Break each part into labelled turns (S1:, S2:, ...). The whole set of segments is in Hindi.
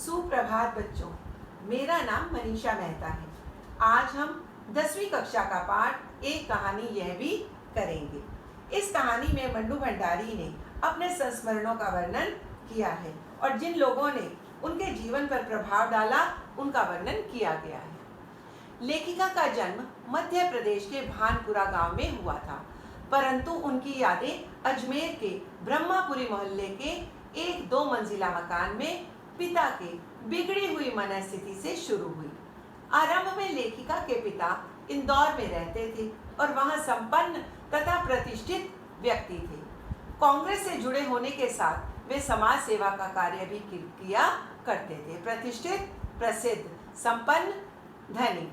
S1: सुप्रभात बच्चों, मेरा नाम मनीषा मेहता है। आज हम 10वीं कक्षा का पाठ एक कहानी यह भी करेंगे। इस कहानी में मंडू भंडारी ने अपने संस्मरणों का वर्णन किया है और जिन लोगों ने उनके जीवन पर प्रभाव डाला उनका वर्णन किया गया है। लेखिका का जन्म मध्य प्रदेश के भानपुरा गांव में हुआ था, परंतु उनकी यादें अजमेर के ब्रह्मापुरी मोहल्ले के एक 2 मंजिला मकान में पिता के बिगड़ी हुई मनस्थिति से शुरू हुई। आरंभ में लेखिका के पिता इंदौर में रहते थे और वहां संपन्न तथा प्रतिष्ठित व्यक्ति थे। कांग्रेस से जुड़े होने के साथ वे समाज सेवा का कार्य भी किया करते थे। प्रतिष्ठित, प्रसिद्ध, संपन्न, धनी,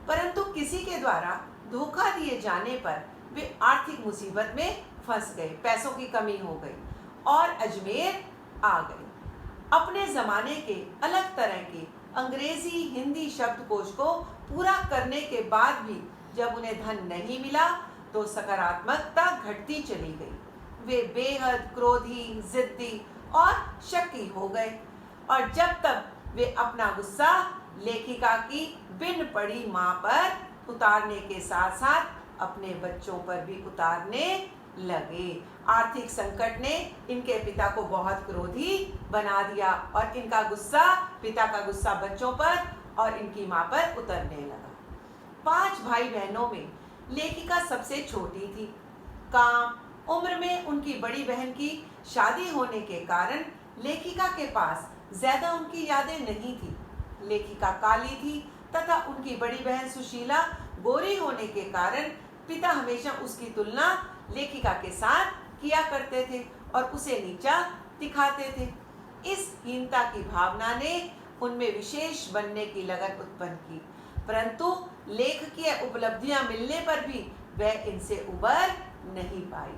S1: परंतु किसी के द्वारा धोखा दिए जाने पर वे आर्थिक मुसीबत में फंस गए, पैसों की कमी हो गई और अजमेर आ गए। अपने जमाने के अलग तरह के अंग्रेजी हिंदी शब्दकोश को पूरा करने के बाद भी जब उन्हें धन नहीं मिला तो सकारात्मकता घटती चली गई। वे बेहद क्रोधी, जिद्दी और शक्की हो गए और जब तक वे अपना गुस्सा लेखिका की बिन पड़ी मां पर उतारने के साथ साथ अपने बच्चों पर भी उतारने लगे। आर्थिक संकट ने इनके पिता को बहुत क्रोधी बना दिया और इनका गुस्सा, पिता का गुस्सा बच्चों पर और इनकी मां पर उतरने लगा। 5 भाई बहनों में लेखिका सबसे छोटी थी। काम, उम्र में उनकी बड़ी बहन की शादी होने के कारण लेखिका के पास ज्यादा उनकी यादें नहीं थी। लेखिका काली थी तथा उनकी बड़ी बहन सुशीला गोरी होने के कारण पिता हमेशा उसकी तुलना लेखिका के साथ किया करते थे और उसे नीचा दिखाते थे। इस हीनता की भावना ने उनमें विशेष बनने की लगन उत्पन्न की, परंतु लेखकीय उपलब्धियां मिलने पर भी वह इनसे उबर नहीं पाई।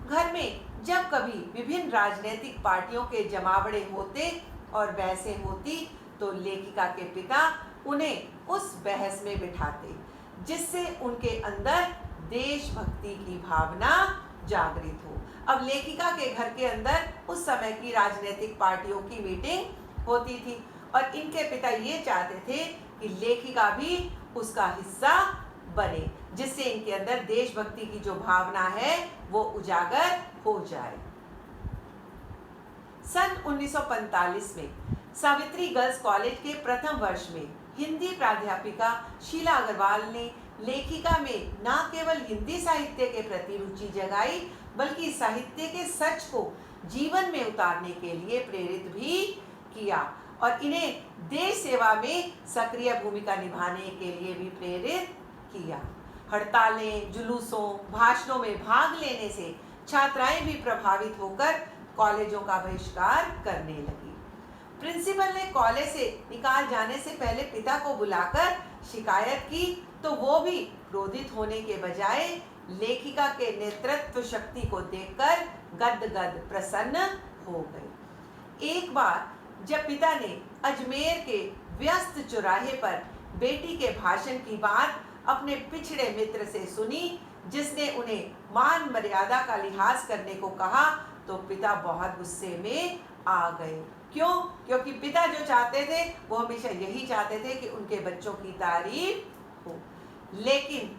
S1: घर में जब कभी विभिन्न राजनीतिक पार्टियों के जमावड़े होते और बहसें होती तो लेखिका के पिता उन्हें उस बहस में बिठाते, जिससे उनके अंदर देशभक्ति की भावना जागृत हो। अब लेखिका के घर के अंदर उस समय की राजनीतिक पार्टियों की मीटिंग होती थी और इनके पिता ये चाहते थे कि लेखिका भी उसका हिस्सा बने, जिससे इनके अंदर देशभक्ति की जो भावना है वो उजागर हो जाए। सन 1945 में सावित्री गर्ल्स कॉलेज के प्रथम वर्ष में हिंदी प्राध्यापिका शीला अग्रवाल ने लेखिका में न केवल हिंदी साहित्य के प्रति रुचि जगाई बल्कि साहित्य के सच को जीवन में उतारने के लिए प्रेरित भी किया और इन्हें देश सेवा में सक्रिय भूमिका निभाने के लिए भी प्रेरित किया। हड़तालें, जुलूसों, भाषणों में भाग लेने से छात्राएं भी प्रभावित होकर कॉलेजों का बहिष्कार करने लगी। प्रिंसिपल ने कॉलेज से निकाल जाने से पहले पिता को बुलाकर शिकायत की तो वो भी क्रोधित होने के बजाय लेखिका के नेतृत्व शक्ति को देखकर गदगद प्रसन्न हो गए। एक बार जब पिता ने अजमेर के व्यस्त चौराहे पर बेटी के भाषण की बात अपने पिछड़े मित्र से सुनी, जिसने उन्हें मान मर्यादा का लिहाज करने को कहा, तो पिता बहुत गुस्से में आ गए। क्यों? क्योंकि पिता जो चाहते थे वो हमेशा यही चाहते थे कि उनके बच्चों की तारीफ हो। लेकिन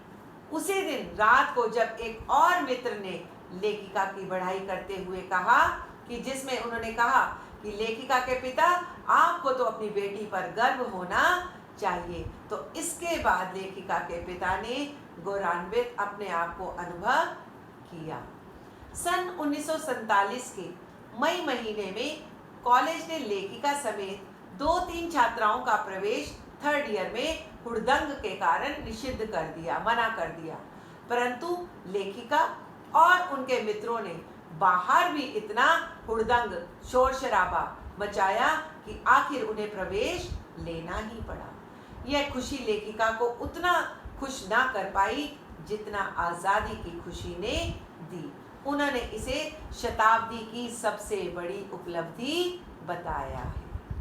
S1: उसी दिन रात को जब एक और मित्र ने लेखिका की बढ़ाई करते हुए कहा कि जिसमें उन्होंने कहा कि लेखिका के पिता, आपको तो अपनी बेटी पर गर्व होना चाहिए, तो इसके बाद लेखिका के पिता ने गौरवान्वित अपने आप को अनुभव किया। सन 1947 के मई महीने में कॉलेज ने लेखिका समेत 2-3 छात्राओं का प्रवेश 3rd ईयर में हुड़दंग के कारण निषिद्ध कर दिया, मना कर दिया, परंतु लेखिका और उनके मित्रों ने बाहर भी इतना हुड़दंग, शोर शराबा मचाया कि आखिर उन्हें प्रवेश लेना ही पड़ा। यह खुशी लेखिका को उतना खुश ना कर पाई जितना आज़ादी की खुशी ने दी। उन्होंने इसे शताब्दी की सबसे बड़ी उपलब्धि बताया है।